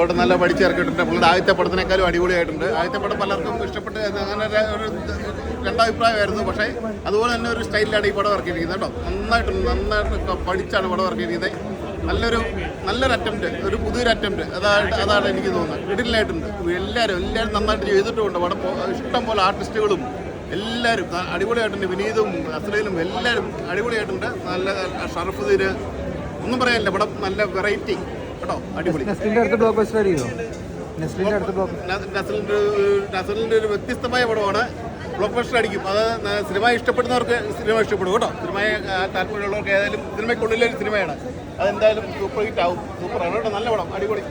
അവിടെ നല്ല പഠിച്ചിറക്കിയിട്ടുണ്ട്. പുള്ളിയുടെ ആദ്യത്തെ പടത്തിനേക്കാളും അടിപൊളിയായിട്ടുണ്ട്. ആദ്യത്തെ പടം പലർക്കും ഇഷ്ടപ്പെട്ട് അങ്ങനെ ഒരു രണ്ടഭിപ്രായമായിരുന്നു. പക്ഷേ അതുപോലെ തന്നെ ഒരു സ്റ്റൈലിലാണ് ഈ പടം ഇറക്കിയിരിക്കുന്നത് കേട്ടോ. നന്നായിട്ട് പഠിച്ചാണ് പടം ഇറക്കിയിരിക്കുന്നത്. നല്ലൊരു അറ്റംപ്റ്റ്, ഒരു പുതിയൊരു അറ്റംപ്റ്റ്. അതാണ് എനിക്ക് തോന്നുന്നത്. കിടിലായിട്ടുണ്ട്. എല്ലാവരും നന്നായിട്ട് ചെയ്തിട്ടുമുണ്ട്. പടം ഇഷ്ടം പോലെ ആർട്ടിസ്റ്റുകളും എല്ലാവരും അടിപൊളിയായിട്ടുണ്ട്. വിനീതും അസ്ലീനും എല്ലാവരും അടിപൊളിയായിട്ടുണ്ട്. നല്ല ഷറഫുദ്ദീൻ ഒന്നും പറയാനില്ല. പടം നല്ല വെറൈറ്റി കേട്ടോ, അടിപൊളി. നസ്ലിൻ്റെ ഒരു വ്യത്യസ്തമായ പടമാണ്. ബ്ലോക്ക് ബസ്റ്റർ അടിക്കും. അത് സിനിമ ഇഷ്ടപ്പെടുന്നവർക്ക് സിനിമ ഇഷ്ടപ്പെടും കേട്ടോ. സിനിമയെ താല്പര്യമുള്ളവർക്ക് ഏതായാലും സിനിമയ്ക്കുള്ളിലൊരു സിനിമയാണ്. അതെന്തായാലും സൂപ്പർ ഹിറ്റ് ആവും. സൂപ്പറാണ് കേട്ടോ, നല്ല പടം, അടിപൊളി.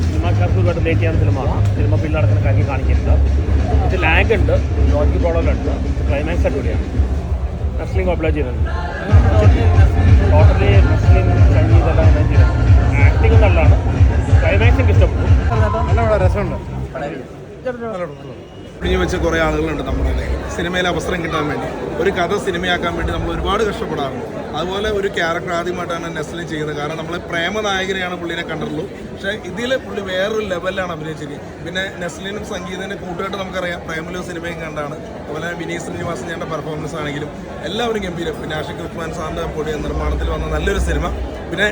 സിനിമാക്കാർക്ക് ഒരുപാട് റിലേറ്റ് ചെയ്യാൻ സിനിമയാണ്. സിനിമ ഫീൽഡ് നടക്കുന്ന കാര്യം കാണിക്കുന്നുണ്ട്. ഇത് ലാഗ് ഉണ്ട്, ലോജിക് പ്രോബ്ലം ഉണ്ട്. ക്ലൈമാക്സ് അടിപൊളിയാണ്. നസ്ലിൻ കോപ്പുലേറ്റ് ചെയ്യുന്നുണ്ട്. ടോട്ടലി നസ്ലിൻ സംഗീതമെല്ലാം ഞാൻ ചെയ്യുന്നുണ്ട്. ആക്ടിങ് നല്ലതാണ്. ക്ലൈമാക്സ് എനിക്ക് ഇഷ്ടപ്പെട്ടു. നല്ല രസമുണ്ട്. ഒഴിഞ്ഞു വെച്ച കുറേ ആളുകളുണ്ട് നമ്മുടെ സിനിമയിൽ അവസരം കിട്ടാൻ വേണ്ടി. ഒരു കഥ സിനിമയാക്കാൻ വേണ്ടി നമ്മൾ ഒരുപാട് കഷ്ടപ്പെടാറുണ്ട്. അതുപോലെ ഒരു ക്യാരക്ടർ ആദ്യമായിട്ടാണ് നെസ്ലിൻ ചെയ്യുന്നത്. കാരണം നമ്മൾ പ്രേമനായകനെയാണ് പുള്ളിനെ കണ്ടിട്ടുള്ളൂ. പക്ഷേ ഇതിൽ പുള്ളി വേറൊരു ലെവലിലാണ് അഭിനയിച്ചത്. പിന്നെ നെസ്ലിനും സംഗീതത്തിൻ്റെ കൂട്ടുകായിട്ട് നമുക്കറിയാം, പ്രേമലോ സിനിമയും കണ്ടാണ്. അതുപോലെ വിനീത് ശ്രീനിവാസൻ ചേട്ടൻ്റെ പെർഫോമൻസ് ആണെങ്കിലും എല്ലാവരും ഗംഭീരം. പിന്നെ ആഷിഖ് ഉസ്മാൻ സാറിൻ്റെ പൊടി നിർമ്മാണത്തിൽ വന്ന നല്ലൊരു സിനിമ. പിന്നെ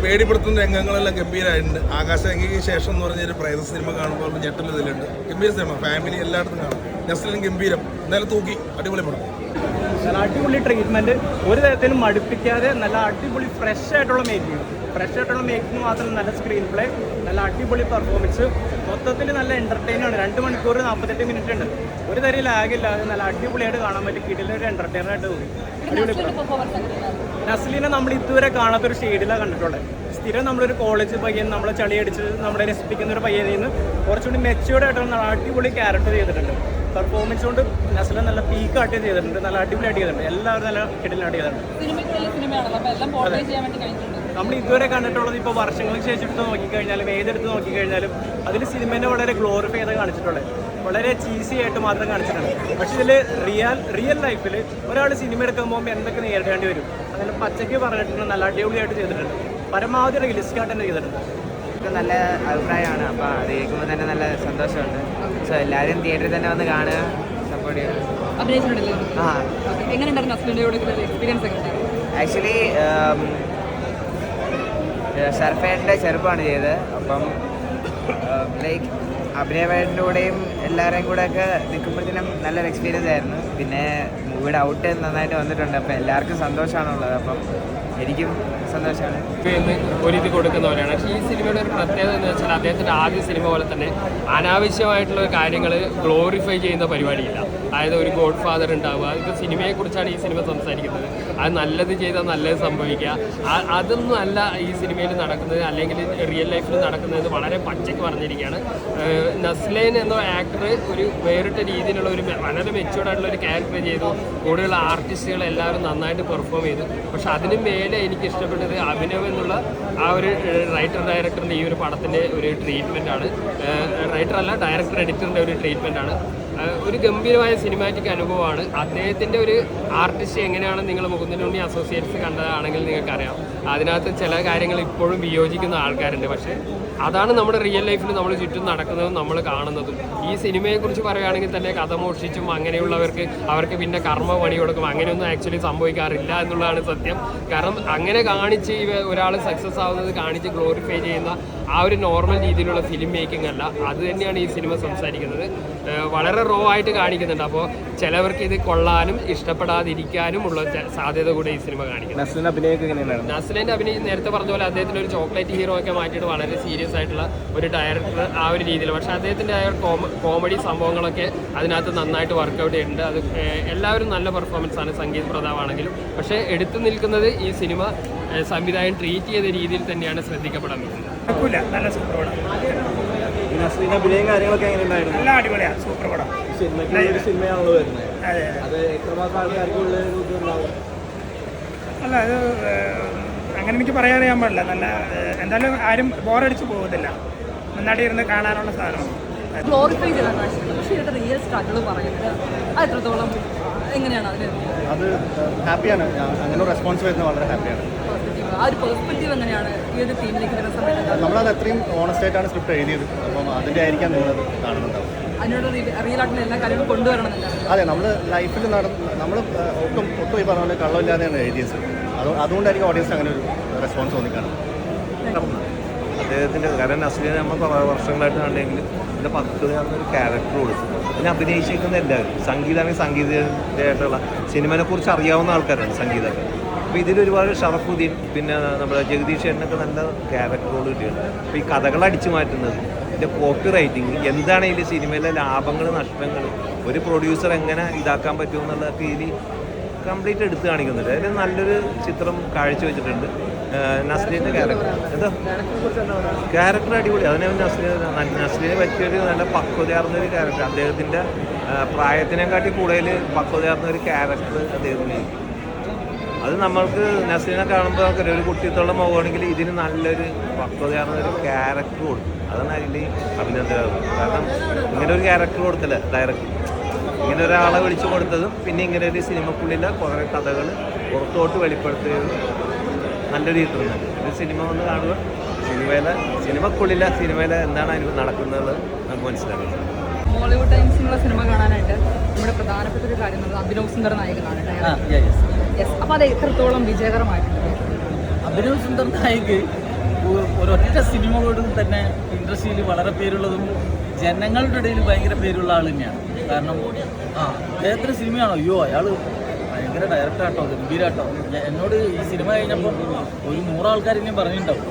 പേടിപ്പെടുത്തുന്ന രംഗങ്ങളെല്ലാം ഗംഭീരമായിട്ടുണ്ട്. ആകാശഗംഗയ്ക്ക് ശേഷം എന്ന് പറഞ്ഞൊരു പ്രേത സിനിമ കാണുമ്പോൾ ഞെട്ടൽ ഇതിലുണ്ട്. ഗംഭീര സിനിമ, ഫാമിലി എല്ലായിടത്തും കാണും. നെസ്ലിനും ഗംഭീരം, എന്തായാലും തൂക്കി, അടിപൊളി പടം. നല്ല അടിപൊളി ട്രീറ്റ്മെൻറ്റ്, ഒരു തരത്തിലും മടുപ്പിക്കാതെ നല്ല അടിപൊളി ഫ്രഷ് ആയിട്ടുള്ള മേക്കിംഗ് മാത്രം നല്ല സ്ക്രീൻ പ്ലേ, നല്ല അടിപൊളി പെർഫോമൻസ്, മൊത്തത്തിൽ നല്ല എൻ്റർടൈനാണ്. 2 മണിക്കൂർ 48 മിനിറ്റ് ഉണ്ട്. ഒരു തരം ലാഗില്ലാതെ നല്ല അടിപൊളിയായിട്ട് കാണാൻ പറ്റും. കിടിലൊരു എൻ്റർടൈനറായിട്ട് തോന്നി. നസ്ലിനെ നമ്മൾ ഇതുവരെ കാണാത്തൊരു ഷെയ്ഡിലാണ് കണ്ടിട്ടുള്ളത്. സ്ഥിരം നമ്മളൊരു കോളേജ് പയ്യൻ, നമ്മളെ ചളിയടിച്ച് നമ്മളെ രസിപ്പിക്കുന്ന ഒരു പയ്യനിൽ നിന്ന് കുറച്ചുകൂടി മെച്യൂർഡ് ആയിട്ടുള്ള അടിപൊളി ക്യാരക്ടർ ചെയ്തിട്ടുണ്ട്. പെർഫോമൻസ് കൊണ്ട് നസ്ലിനെ നല്ല പീക്കായിട്ട് ചെയ്തിട്ടുണ്ട്. നല്ല അടിപൊളിയായിട്ട് ചെയ്തിട്ടുണ്ട്. എല്ലാവരും നല്ല കിടിലായിട്ട് ചെയ്തിട്ടുണ്ട്. നമ്മൾ ഇതുവരെ കണ്ടിട്ടുള്ളത് ഇപ്പോൾ വർഷങ്ങൾക്ക് ശേഷം എടുത്ത് നോക്കിക്കഴിഞ്ഞാലും ഏതെടുത്ത് നോക്കിക്കഴിഞ്ഞാലും അതിൽ സിനിമേനെ വളരെ ഗ്ലോറിഫൈ ചെയ്ത് കാണിച്ചിട്ടുള്ളത്. വളരെ ചീസി ആയിട്ട് മാത്രം കാണിച്ചിട്ടുണ്ട്. പക്ഷെ ഇതിൽ റിയൽ ലൈഫിൽ ഒരാൾ സിനിമ എടുക്കാൻ പോകുമ്പോൾ എന്തൊക്കെ നേരിടേണ്ടി വരും അങ്ങനെ പച്ചയ്ക്ക് പറഞ്ഞിട്ടുണ്ട്. നല്ല അടിപൊളിയായിട്ട് ചെയ്തിട്ടുണ്ട്. പരമാവധി റിയലിസ്റ്റിക് ആയിട്ട് തന്നെ ചെയ്തിട്ടുണ്ട്. നല്ല അഭിപ്രായമാണ്. അപ്പോൾ അത് കേൾക്കുമ്പോൾ തന്നെ നല്ല സന്തോഷമുണ്ട്. സോ എല്ലാവരും തിയേറ്ററിൽ തന്നെ വന്ന് കാണുക, സപ്പോർട്ട് ചെയ്യുക. ആക്ച്വലി സർഫേൻ്റെ ചെറുപ്പമാണ് ചെയ്തത്. അപ്പം ലൈക്ക് അഭിനയവേട്ടൻ്റെ കൂടെയും എല്ലാവരെയും കൂടെ ഒക്കെ നിൽക്കുമ്പോഴത്തേനും നല്ലൊരു എക്സ്പീരിയൻസ് ആയിരുന്നു. പിന്നെ മൂവിയുടെ ഔട്ട് നന്നായിട്ട് വന്നിട്ടുണ്ട്. അപ്പോൾ എല്ലാവർക്കും സന്തോഷമാണുള്ളത്. അപ്പം എനിക്കും സന്തോഷമാണ്. ഒരുതി കൊടുക്കുന്നവരാണ്. പക്ഷേ ഈ സിനിമയുടെ ഒരു പ്രത്യേകത എന്ന് വെച്ചാൽ അദ്ദേഹത്തിൻ്റെ ആദ്യ സിനിമ പോലെ തന്നെ അനാവശ്യമായിട്ടുള്ള കാര്യങ്ങൾ ഗ്ലോറിഫൈ ചെയ്യുന്ന പരിപാടിയില്ല. അതായത് ഒരു ഗോഡ് ഫാദർ ഉണ്ടാവുക, ഇപ്പോൾ സിനിമയെക്കുറിച്ചാണ് ഈ സിനിമ സംസാരിക്കുന്നത്. അത് നല്ലത് ചെയ്താൽ നല്ലത് സംഭവിക്കുക, അതൊന്നും അല്ല ഈ സിനിമയിൽ നടക്കുന്നത്, അല്ലെങ്കിൽ റിയൽ ലൈഫിൽ നടക്കുന്നത്. വളരെ പച്ചയ്ക്ക് പറഞ്ഞിരിക്കുകയാണ്. നസ്ലൈൻ എന്ന ആക്ടർ ഒരു വേറിട്ട രീതിയിലുള്ള ഒരു വളരെ മെച്യൂർഡായിട്ടുള്ള ഒരു ക്യാരക്ടർ ചെയ്തു. കൂടുതലുള്ള ആർട്ടിസ്റ്റുകൾ എല്ലാവരും നന്നായിട്ട് പെർഫോം ചെയ്തു. പക്ഷെ അതിന് മേലെ എനിക്ക് ഇഷ്ടപ്പെട്ടത് അഭിനവ് എന്നുള്ള ആ ഒരു റൈറ്റർ ഡയറക്ടറിൻ്റെ ഈ ഒരു പടത്തിൻ്റെ ഒരു ട്രീറ്റ്മെൻറ്റാണ്. റൈറ്റർ അല്ല, ഡയറക്ടർ എഡിറ്ററിൻ്റെ ഒരു ട്രീറ്റ്മെൻറ്റാണ്. ഒരു ഗംഭീരമായ സിനിമാറ്റിക് അനുഭവമാണ്. അദ്ദേഹത്തിൻ്റെ ഒരു ആർട്ടിസ്റ്റ് എങ്ങനെയാണ് നിങ്ങൾ മുകുന്ദനുണ്ണി അസോസിയേറ്റ്സ് കണ്ടതാണെങ്കിൽ നിങ്ങൾക്കറിയാം. അതിനകത്ത് ചില കാര്യങ്ങൾ ഇപ്പോഴും വിയോജിക്കുന്ന ആൾക്കാരുണ്ട്. പക്ഷേ അതാണ് നമ്മുടെ റിയൽ ലൈഫിൽ നമ്മൾ ചുറ്റും നടക്കുന്നതും നമ്മൾ കാണുന്നതും. ഈ സിനിമയെക്കുറിച്ച് പറയുകയാണെങ്കിൽ തന്നെ കഥ മോഷിച്ചും അവർക്ക് പിന്നെ കർമ്മ പണി കൊടുക്കും, അങ്ങനെയൊന്നും ആക്ച്വലി സംഭവിക്കാറില്ല എന്നുള്ളതാണ് സത്യം. കാരണം അങ്ങനെ കാണിച്ച് ഒരാൾ സക്സസ് ആവുന്നത് കാണിച്ച് ഗ്ലോറിഫൈ ചെയ്യുന്ന ആ ഒരു നോർമൽ രീതിയിലുള്ള ഫിലിം മേക്കിംഗ് അല്ല. അത് തന്നെയാണ് ഈ സിനിമ സംസാരിക്കുന്നത്. വളരെ റോ ആയിട്ട് കാണിക്കുന്നുണ്ട്. അപ്പോൾ ചിലവർക്ക് ഇത് കൊള്ളാനും ഇഷ്ടപ്പെടാതിരിക്കാനും ഉള്ള സാധ്യത കൂടെ ഈ സിനിമ കാണിക്കുന്നത്. നസ്ലിൻ്റെ അഭിനയം നേരത്തെ പറഞ്ഞ പോലെ അദ്ദേഹത്തിൻ്റെ ഒരു ചോക്ലേറ്റ് ഹീറോ ഒക്കെ മാറ്റിയിട്ട് വളരെ സീരിയസ് ആയിട്ടുള്ള ഒരു ഡയറക്ടർ ആ ഒരു രീതിയിൽ. പക്ഷേ അദ്ദേഹത്തിൻ്റെ ആ കോമഡി സംഭവങ്ങളൊക്കെ അതിനകത്ത് നന്നായിട്ട് വർക്കൗട്ട് ചെയ്തിട്ടുണ്ട്. അത് എല്ലാവരും നല്ല പെർഫോമൻസാണ്, സംഗീത് പ്രതാപാണെങ്കിലും. പക്ഷേ എടുത്തു നിൽക്കുന്നത് ഈ സിനിമ സംവിധായകൻ ട്രീറ്റ് ചെയ്ത രീതിയിൽ തന്നെയാണ് ശ്രദ്ധിക്കപ്പെടാൻ പറ്റുന്നത്. നല്ല സൂപ്പർ പടം. അഭിനയം കാര്യങ്ങളൊക്കെ എങ്ങനെയുണ്ടായിരുന്നു? നല്ല അടിപൊളിയാണ്, സൂപ്പർ പടം. സിനിമയാണല്ലോ വരുന്നത്. അത് എത്രമാത്രം ആൾക്കാർക്കുള്ള ഇതുണ്ടാവും? അല്ല, അത് അങ്ങനെ എനിക്ക് പറയാൻ പാടില്ല. നല്ല എന്തായാലും ആരും ബോറടിച്ച് പോകുന്നില്ല. നന്നായിട്ട് ഇരുന്ന് കാണാനുള്ള സാധനമാണ്. ഗ്ലോറിഫൈ ചെയ്താണ് പക്ഷേ ഇതിൻ്റെ റിയൽ സ്ട്രഗിൾ പറയുന്നത് അത് എത്രത്തോളം എങ്ങനെയാണ് അതിന്? അത് ഹാപ്പിയാണ്. അങ്ങനെ റെസ്പോൺസ് വരുന്നത് വളരെ ഹാപ്പിയാണ്. ചെയ്യുന്നത്. ആ ഒരു പെർസ്പെക്റ്റീവ് എങ്ങനെയാണ് ഈ ഒരു തീമിലേക്ക് വരുന്ന സമയത്ത്? നമ്മളത് അത്രയും ഓണസ്റ്റ് ആയിട്ടാണ് സ്ക്രിപ്റ്റ് എഴുതിയത്. അപ്പം അതിൻ്റെ ആയിരിക്കാം നിങ്ങളത് കാണുന്നുണ്ടാവും. അതിനോട് റിയൽ ആയിട്ടുള്ള എല്ലാ കാര്യങ്ങളും കൊണ്ടുവരണമെന്നില്ല. അതെ, നമ്മൾ ലൈഫിൽ നമ്മൾ ഒട്ടും ഈ പറഞ്ഞ പോലെ കള്ളമില്ലാതെയാണ് എഴുതിയത്. അതുകൊണ്ടായിരിക്കും ഓഡിയൻസ് അങ്ങനെ ഒരു റെസ്പോൺസ് തോന്നിക്കാണുന്നത്. അദ്ദേഹത്തിൻ്റെ കാരണം നസ്ലിനെ നമ്മൾ വർഷങ്ങളായിട്ട് കണ്ടെങ്കിൽ ഇതിൻ്റെ പക്വതയാർന്നൊരു ക്യാരക്ടർ കൊടുത്തു. പിന്നെ അഭിനയിച്ചിരിക്കുന്ന എല്ലാവരും സംഗീതമാണെങ്കിൽ സംഗീതമായിട്ടുള്ള സിനിമയെക്കുറിച്ച് അറിയാവുന്ന ആൾക്കാരാണ് സംഗീതമൊക്കെ. അപ്പോൾ ഇതിലൊരുപാട് ഷറഫുദ്ദീൻ പിന്നെ നമ്മുടെ ജഗദീഷ് ചേട്ടനൊക്കെ നല്ല ക്യാരക്ടറുകൾ കിട്ടിയിട്ടുണ്ട്. അപ്പോൾ ഈ കഥകൾ അടിച്ചു മാറ്റുന്നത്, ഇതിൻ്റെ കോപ്പി റൈറ്റിങ്, എന്താണ് ഇതിൽ സിനിമയിലെ ലാഭങ്ങൾ നഷ്ടങ്ങൾ, ഒരു പ്രൊഡ്യൂസർ എങ്ങനെ ഇതാക്കാൻ പറ്റുമെന്നുള്ളതൊക്കെ ഇതിൽ കംപ്ലീറ്റ് എടുത്ത് കാണിക്കുന്നുണ്ട്. അതിൽ നല്ലൊരു ചിത്രം കാഴ്ചവെച്ചിട്ടുണ്ട്. നസ്ലിൻ്റെ ക്യാരക്ടർ എന്താ ക്യാരക്ടർ അടിപൊളി. അതിനെ നസ്ലിനെ പറ്റിയൊരു നല്ല പക്വതയാർന്നൊരു ക്യാരക്ടർ, അദ്ദേഹത്തിൻ്റെ പ്രായത്തിനെക്കാട്ടി കൂടുതൽ പക്വതയാർന്നൊരു ക്യാരക്ടർ അദ്ദേഹത്തിന്. അത് നമ്മൾക്ക് നസ്ലിനെ കാണുമ്പോൾ നമുക്കൊരു ഒരു കുട്ടിത്തുള്ള മുഖമാണെങ്കിൽ ഇതിന് നല്ലൊരു പക്വതയാർന്നൊരു ക്യാരക്ടർ കൊടുക്കും. അതാണ് അതിൽ അഭിനന്ദനം. കാരണം ഇങ്ങനെ ഒരു ക്യാരക്ടർ കൊടുത്തില്ല ഡയറക്റ്റ്, ഇങ്ങനെ ഒരാളെ വിളിച്ചു കൊടുത്തതും പിന്നെ ഇങ്ങനെ ഒരു സിനിമക്കുള്ളിലെ കുറേ കഥകൾ പുറത്തോട്ട് വെളിപ്പെടുത്തുകയും നല്ലൊരു ചിത്രമുണ്ട്. ഒരു സിനിമ വന്ന് കാണുക, സിനിമയിലെ എന്താണ് അതിന് നടക്കുന്നത് നമുക്ക് മനസ്സിലാക്കാം. ബോളിവുഡ് ടൈംസ് എന്നുള്ള സിനിമ കാണാനായിട്ട് നമ്മുടെ പ്രധാനപ്പെട്ട ഒരു കാര്യം എന്നുള്ളത് അഭിനവ് സുന്ദർ നായകനാണ്. യെസ്, അപ്പോൾ അത് എത്രത്തോളം വിജയകരമായിട്ടുണ്ട്? അഭിനവ് സുന്ദർ നായിക് ഒരൊറ്റ സിനിമ കൊണ്ടും തന്നെ ഇൻഡസ്ട്രിയിൽ വളരെ പേരുള്ളതും ജനങ്ങളുടെ ഇടയിൽ ഭയങ്കര പേരുള്ള ആൾ തന്നെയാണ്. കാരണം അദ്ദേഹത്തിന് സിനിമയാണോ, അയ്യോ അയാൾ ഭയങ്കര ഡയറക്ടറാട്ടോ, ഗംഭീരാട്ടോ. എന്നോട് ഈ സിനിമ കഴിഞ്ഞപ്പോൾ ഒരു 100 ആൾക്കാർ ഇനിയും പറഞ്ഞിട്ടുണ്ടാവും.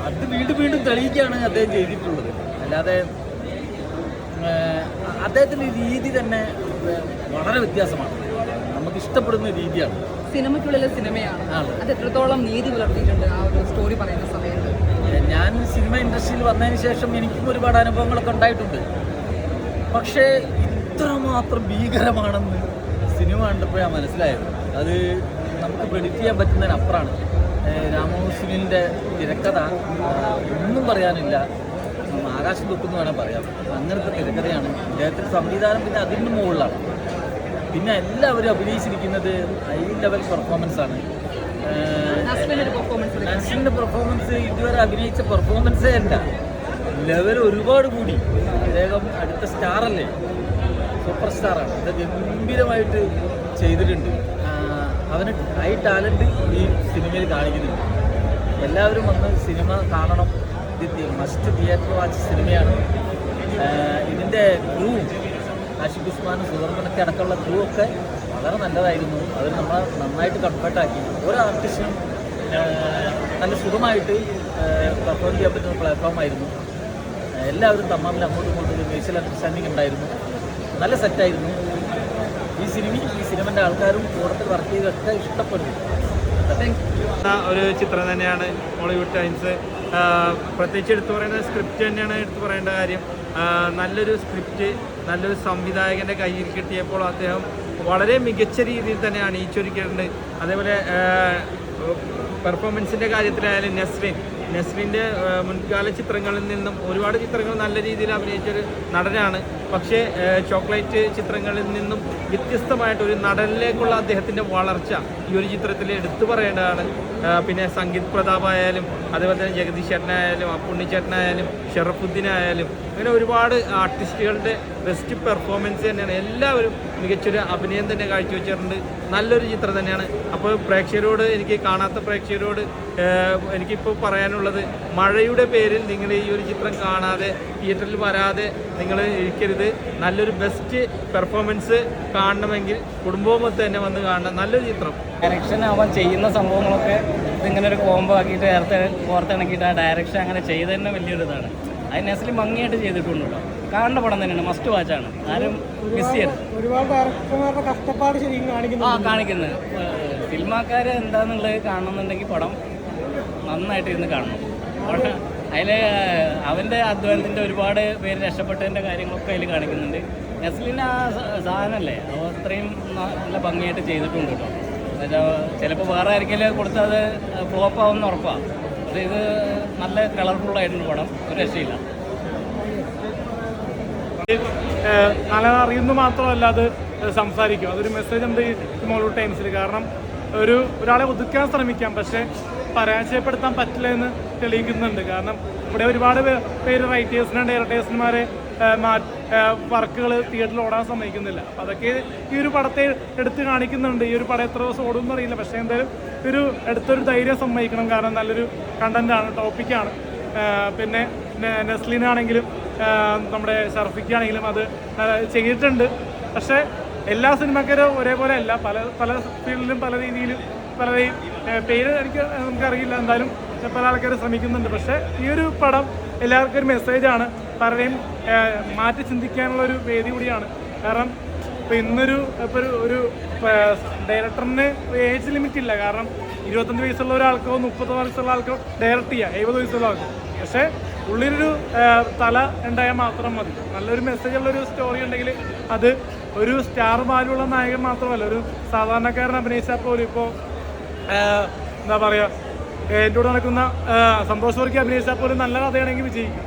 അത് വീണ്ടും തെളിയിക്കുകയാണ് അദ്ദേഹം ചെയ്തിട്ടുള്ളത്. അല്ലാതെ അദ്ദേഹത്തിൻ്റെ രീതി തന്നെ വളരെ വ്യത്യാസമാണ്, നമുക്ക് ഇഷ്ടപ്പെടുന്ന രീതിയാണ്. സിനിമയ്ക്കുള്ളിലെ സിനിമയാണ്, അത് എത്രത്തോളം നീതി പുലർത്തിയിട്ടുണ്ട് ആ ഒരു സ്റ്റോറി പറയുന്ന സമയത്ത്? ഞാൻ സിനിമ ഇൻഡസ്ട്രിയിൽ വന്നതിന് ശേഷം എനിക്കും ഒരുപാട് അനുഭവങ്ങളൊക്കെ ഉണ്ടായിട്ടുണ്ട്. പക്ഷേ ഇത്രമാത്രം ഭീകരമാണെന്ന് സിനിമ കണ്ടപ്പോൾ ഞാൻ മനസ്സിലായത്. അത് നമുക്ക് പ്രെഡിക്റ്റ് ചെയ്യാൻ പറ്റുന്നതിനപ്പുറമാണ്. രാമോസിനിൻ്റെ തിരക്കഥ ഒന്നും പറയാനില്ല, ആകാശം തൊക്കെന്ന് വേണം പറയാം. അങ്ങനത്തെ തിരക്കഥയാണ്. അദ്ദേഹത്തിൻ്റെ സംവിധാനം പിന്നെ അതിന് മുകളിലാണ്. പിന്നെ എല്ലാവരും അഭിനയിച്ചിരിക്കുന്നത് ഹൈ ലെവൽ പെർഫോമൻസാണ്. നസ്ലിൻ്റെ പെർഫോമൻസ് ഇതുവരെ അഭിനയിച്ച പെർഫോമൻസേ അല്ല, ലെവൽ ഒരുപാട് കൂടി. അദ്ദേഹം അടുത്ത സ്റ്റാറല്ലേ, സൂപ്പർ സ്റ്റാറാണ്. അത് ഗംഭീരമായിട്ട് ചെയ്തിട്ടുണ്ട്. അവന് ഹൈ ടാലൻറ്റ് ഈ സിനിമയിൽ കാണിക്കുന്നുണ്ട്. എല്ലാവരും വന്ന് സിനിമ കാണണം. ഇത് മസ്റ്റ് തിയേറ്റർ വാച്ച് സിനിമയാണ്. ഇതിൻ്റെ ക്രൂ ആഷിഖ് ഉസ്മാനും സുധർമ്മനൊക്കെ അടക്കമുള്ള ക്രൂ ഒക്കെ വളരെ നല്ലതായിരുന്നു. അത് നമ്മളെ നന്നായിട്ട് കംഫർട്ടാക്കി. ഓരോ ആർട്ടിസ്റ്റിനും നല്ല സുഖമായിട്ട് പെർഫോം ചെയ്യാൻ പറ്റുന്ന പ്ലാറ്റ്ഫോമായിരുന്നു. എല്ലാവരും തമ്മിൽ അങ്ങോട്ടും ഇങ്ങോട്ടും മ്യൂച്വൽ അണ്ടർസ്റ്റാൻഡിങ് ഉണ്ടായിരുന്നു. നല്ല സെറ്റായിരുന്നു. ഈ സിനിമൻ്റെ ആൾക്കാരും കൂടുതൽ വർക്ക് ചെയ്തൊക്കെ ഇഷ്ടപ്പെടുന്നു. ഒരു ചിത്രം തന്നെയാണ് ബോളിവുഡ് ടൈംസ്. പ്രത്യേകിച്ച് എടുത്തു പറയുന്ന സ്ക്രിപ്റ്റ് തന്നെയാണ് എടുത്തു പറയേണ്ട കാര്യം. നല്ലൊരു സ്ക്രിപ്റ്റ് നല്ലൊരു സംവിധായകൻ്റെ കയ്യിൽ കിട്ടിയപ്പോൾ അദ്ദേഹം വളരെ മികച്ച രീതിയിൽ തന്നെ അണിയിച്ചൊരുക്കിയിട്ടുണ്ട്. അതേപോലെ പെർഫോമൻസിൻ്റെ കാര്യത്തിലായാലും നസ്ലിൻ്റെ മുൻകാല ചിത്രങ്ങളിൽ നിന്നും ഒരുപാട് ചിത്രങ്ങൾ നല്ല രീതിയിൽ അഭിനയിച്ചൊരു നടനാണ്. പക്ഷേ ചോക്ലേറ്റ് ചിത്രങ്ങളിൽ നിന്നും വ്യത്യസ്തമായിട്ട് ഒരു നടനിലേക്കുള്ള അദ്ദേഹത്തിൻ്റെ വളർച്ച ഈ ഒരു ചിത്രത്തിൽ എടുത്തു പറയേണ്ടതാണ്. പിന്നെ സംഗീത് പ്രതാപ് ആയാലും അതേപോലെ തന്നെ ജഗദീഷ് ചേട്ടനായാലും അപ്പുണ്ണി ചേട്ടനായാലും ഷറഫുദ്ദീനായാലും അങ്ങനെ ഒരുപാട് ആർട്ടിസ്റ്റുകളുടെ ബെസ്റ്റ് പെർഫോമൻസ് തന്നെയാണ്. എല്ലാവരും മികച്ചൊരു അഭിനയം തന്നെ കാഴ്ചവെച്ചിട്ടുണ്ട്. നല്ലൊരു ചിത്രം തന്നെയാണ്. അപ്പോൾ പ്രേക്ഷകരോട്, എനിക്ക് കാണാത്ത പ്രേക്ഷകരോട് എനിക്കിപ്പോൾ പറയാനുള്ളത്, മഴയുടെ പേരിൽ നിങ്ങൾ ഈ ഒരു ചിത്രം കാണാതെ തിയേറ്ററിൽ വരാതെ നിങ്ങൾ ഇരിക്കരുത്. നല്ലൊരു ബെസ്റ്റ് പെർഫോമൻസ് കാണണമെങ്കിൽ കുടുംബമൊത്ത് തന്നെ വന്ന് കാണണം. നല്ലൊരു ചിത്രം. ഡയറക്ഷൻ അവൻ ചെയ്യുന്ന സംഭവങ്ങളൊക്കെ ഇതിങ്ങനെ ഒരു കോംബോ ആക്കിയിട്ട് ഓർത്തിണക്കിയിട്ട് ആ ഡയറക്ഷൻ അങ്ങനെ ചെയ്ത് തന്നെ വലിയൊരു ഇതാണ്. അത് നസ്ലി ഭംഗിയായിട്ട് ചെയ്തിട്ടുണ്ട് കേട്ടോ. കാണേണ്ട പടം തന്നെയാണ്, മസ്റ്റ് വാച്ചാണ്. ആരും മിസ് ചെയ്യരുത്. ഒരുപാട് ഡയറക്ടർമാരുടെ കഷ്ടപ്പാട് ശരിക്കും കാണിക്കുന്നത് ഫിൽമാക്കാർ എന്താണെന്നുള്ളത് കാണണമെന്നുണ്ടെങ്കിൽ പടം നന്നായിട്ട് ഇരുന്ന് കാണണം. അതിൽ അവൻ്റെ അധ്വാനത്തിൻ്റെ ഒരുപാട് പേര് രക്ഷപ്പെട്ടതിൻ്റെ കാര്യങ്ങളൊക്കെ അതിൽ കാണിക്കുന്നുണ്ട്. നസ്ലിൻ്റെ ആ സാധനമല്ലേ, അത് അത്രയും നല്ല ഭംഗിയായിട്ട് ചെയ്തിട്ടുണ്ട് കേട്ടോ. ചിലപ്പോൾ വേറെ ആർക്കെങ്കിലും കൊടുത്താൽ അത് ഫ്ലോപ്പ് ആവുമെന്ന് ഉറപ്പാണ്. അത് ഇത് നല്ല കളർഫുള്ളായിട്ടുണ്ട് പടം, ഒരു രക്ഷയില്ല. നല്ല അറിയുന്നു മാത്രമല്ല അത് സംസാരിക്കും. അതൊരു മെസ്സേജ് ഉണ്ട് ഈ ബോളിവുഡ് ടൈംസിൽ. കാരണം ഒരാളെ ഒതുക്കാൻ ശ്രമിക്കാം, പക്ഷേ പരാജയപ്പെടുത്താൻ പറ്റില്ല എന്ന് തെളിയിക്കുന്നുണ്ട്. കാരണം ഇവിടെ ഒരുപാട് പേര് റൈറ്റേഴ്സിനും ഡയറക്ടേഴ്സിനുമാരെ വർക്കുകൾ തിയേറ്ററിൽ ഓടാൻ സമ്മതിക്കുന്നില്ല. അപ്പോൾ അതൊക്കെ ഈ ഒരു പടത്തെ എടുത്ത് കാണിക്കുന്നുണ്ട്. ഈ ഒരു പടം എത്ര ദിവസം ഓടുമെന്ന് അറിയില്ല, പക്ഷേ എന്തായാലും ഒരു അടുത്തൊരു ധൈര്യം സമ്മതിക്കണം. കാരണം നല്ലൊരു കണ്ടന്റാണ്, ടോപ്പിക്കാണ്. പിന്നെ നെസ്ലിനാണെങ്കിലും നമ്മുടെ ഷർഫിക്കാണെങ്കിലും അത് ചെയ്തിട്ടുണ്ട്. പക്ഷേ എല്ലാ സിനിമക്കാരും ഒരേപോലെ അല്ല, പല ഫീൽഡിലും പല രീതിയിലും പലരെയും പേര് നമുക്കറിയില്ല, എന്തായാലും പല ആൾക്കാർ ശ്രമിക്കുന്നുണ്ട്. പക്ഷേ ഈ ഒരു പടം എല്ലാവർക്കും ഒരു മെസ്സേജാണ്, പലരെയും മാറ്റി ചിന്തിക്കാനുള്ളൊരു വേദി കൂടിയാണ്. കാരണം ഇപ്പോൾ ഇന്നൊരു ഒരു ഡയറക്ടറിന് ഏജ് ലിമിറ്റ് ഇല്ല. കാരണം 25 വയസ്സുള്ള ഒരാൾക്കോ 30 വയസ്സുള്ള ആൾക്കോ ഡയറക്റ്റ് ചെയ്യാം, 70 വയസ്സുള്ള ആൾക്കോ. പക്ഷേ ഉള്ളിലൊരു തല ഉണ്ടായാൽ മാത്രം മതി. നല്ലൊരു മെസ്സേജുള്ളൊരു സ്റ്റോറി ഉണ്ടെങ്കിൽ അത് ഒരു സ്റ്റാർ വാല്യുള്ള നായകൻ മാത്രമല്ല, ഒരു സാധാരണക്കാരൻ അഭിനയിച്ചാൽ പോലും ഇപ്പോൾ എന്താ പറയുക, എൻ്റെ കൂടെ നടക്കുന്ന സന്തോഷ് വർക്കി അഭിനയിച്ചാൽ പോലും നല്ല കഥയാണെങ്കിൽ വിജയിക്കും.